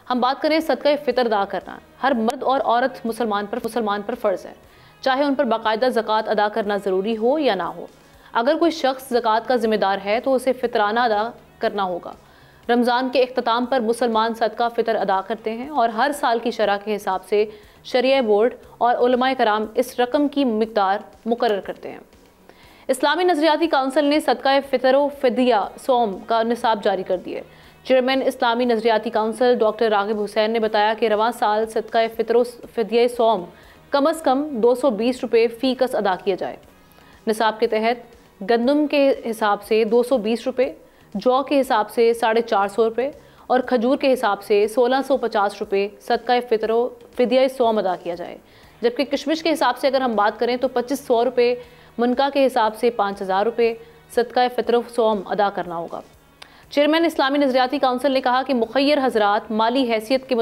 ہم بات کریں صدقہ فطر ادا کرنا، ہر مرد اور عورت مسلمان پر فرض ہے، چاہے ان پر باقاعدہ زکوٰۃ ادا کرنا ضروری ہو یا نہ ہو۔ اگر کوئی شخص زکوٰۃ کا ذمہ دار ہے تو اسے فطرانہ ادا کرنا ہوگا۔ رمضان کے اختتام پر مسلمان صدقہ فطر ادا کرتے ہیں اور ہر سال کی شرح کے حساب سے شرعیہ بورڈ اور علماء کرام اس رقم کی مقدار مقرر کرتے ہیں۔ اسلامی نظریاتی کونسل نے صدقہ فطر و فدیہ صوم کا نصاب جاری کر دیے۔ چیئرمین اسلامی نظریاتی کونسل ڈاکٹر راغب حسین نے بتایا کہ رواں سال صدقہ فطر و فدیہ صوم کم از کم 220 روپے فی کس ادا کیا جائے۔ نصاب کے تحت گندم کے حساب سے 220 روپے، جو کے حساب سے 450 روپے اور کھجور کے حساب سے 1650 روپے صدقہ فطر و فدیہ صوم ادا کیا جائے، جبکہ کشمش کے حساب سے اگر ہم بات کریں تو 2500 روپے، منکا کے حساب سے 5000 روپے صدقہ فطر و صوم ادا کرنا ہوگا۔ چیئرمین اسلامی نظریاتی کونسل نے کہا کہ مخیر حضرات مالی حیثیت کے